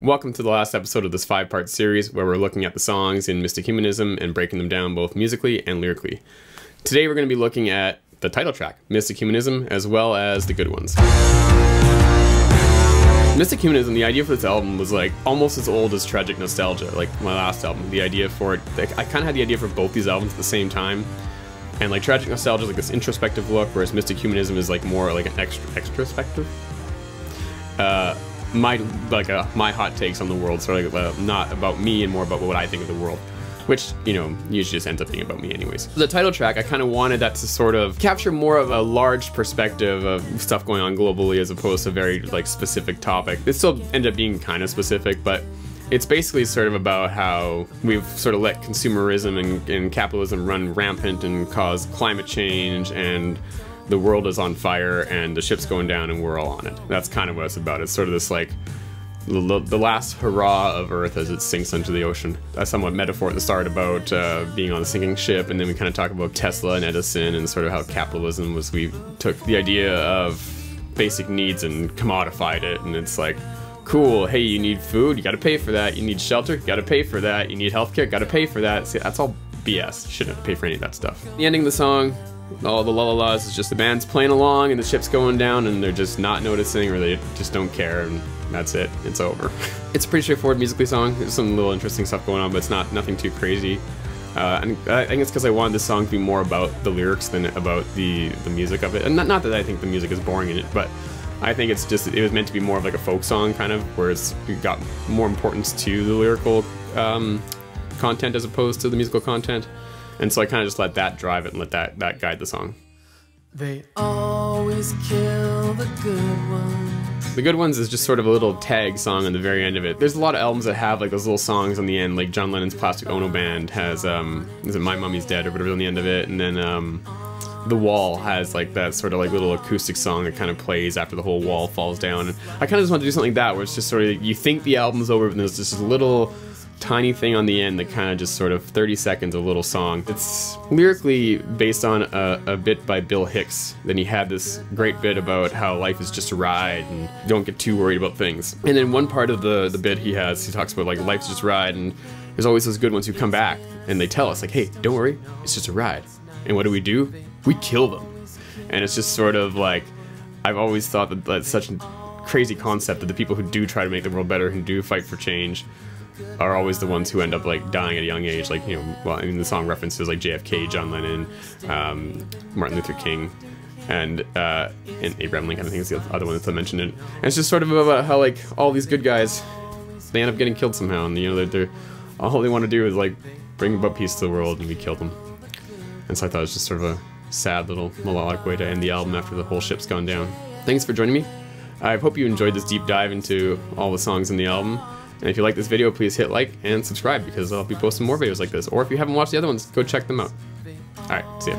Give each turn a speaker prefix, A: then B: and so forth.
A: Welcome to the last episode of this 5-part series where we're looking at the songs in Mystic Humanism and breaking them down both musically and lyrically. Today we're going to be looking at the title track, Mystic Humanism, as well as the good ones. Mystic Humanism, the idea for this album was like almost as old as Tragic Nostalgia, like my last album. The idea for it, I kind of had the idea for both these albums at the same time. And like Tragic Nostalgia is like this introspective look, whereas Mystic Humanism is like more like an extrospective. My hot takes on the world, sort of not about me and more about what I think of the world, which, you know, usually just ends up being about me anyways. The title track, I kind of wanted that to sort of capture more of a large perspective of stuff going on globally as opposed to a very like specific topic. It still ended up being kind of specific, but it's basically sort of about how we've sort of let consumerism and capitalism run rampant and cause climate change, and the world is on fire and the ship's going down and we're all on it. That's kind of what it's about. It's sort of this like the last hurrah of Earth as it sinks into the ocean. A somewhat metaphor at the start about being on a sinking ship, and then we kind of talk about Tesla and Edison and sort of how capitalism was, we took the idea of basic needs and commodified it, and it's like, cool, hey, you need food, you gotta pay for that. You need shelter, you gotta pay for that. You need healthcare, gotta pay for that. See, that's all BS. You shouldn't pay for any of that stuff. The ending of the song, all the la-la-las, is just the band's playing along and the ship's going down and they're just not noticing, or they just don't care, and that's it. It's over. It's a pretty straightforward musically song. There's some little interesting stuff going on, but it's nothing too crazy. And I think it's because I wanted this song to be more about the lyrics than about the music of it. And not that I think the music is boring in it, but I think it's just, it was meant to be more of like a folk song kind of, where it's got more importance to the lyrical content as opposed to the musical content. And so I kind of just let that drive it and let that guide the song.
B: They always kill the good ones.
A: The Good Ones is just sort of a little tag song on the very end of it. There's a lot of albums that have like those little songs on the end, like John Lennon's Plastic Ono Band has, is it My Mummy's Dead or whatever on the end of it, and then The Wall has like that sort of like little acoustic song that kind of plays after the whole wall falls down. And I kind of just want to do something like that, where it's just sort of, you think the album's over, but there's just a little tiny thing on the end that kind of just sort of 30 seconds, a little song. It's lyrically based on a bit by Bill Hicks. Then he had this great bit about how life is just a ride and don't get too worried about things. And then one part of the bit he talks about like life's just a ride, and there's always those good ones who come back and they tell us like, hey, don't worry, it's just a ride. And what do? We kill them. And it's just sort of like, I've always thought that that's such a crazy concept, that the people who do try to make the world better, who do fight for change, are always the ones who end up like dying at a young age. Like, you know, well, I mean, the song references like JFK, John Lennon, Martin Luther King, and Abraham Lincoln, I think is the other one that's mentioned it. And it's just sort of about how like all these good guys, they end up getting killed somehow, and you know, they're all they want to do is like bring about peace to the world, and we kill them. And so I thought it was just sort of a sad little melodic way to end the album after the whole ship's gone down. Thanks for joining me. I hope you enjoyed this deep dive into all the songs in the album. And if you like this video, please hit like and subscribe, because I'll be posting more videos like this. Or if you haven't watched the other ones, go check them out. Alright, see ya.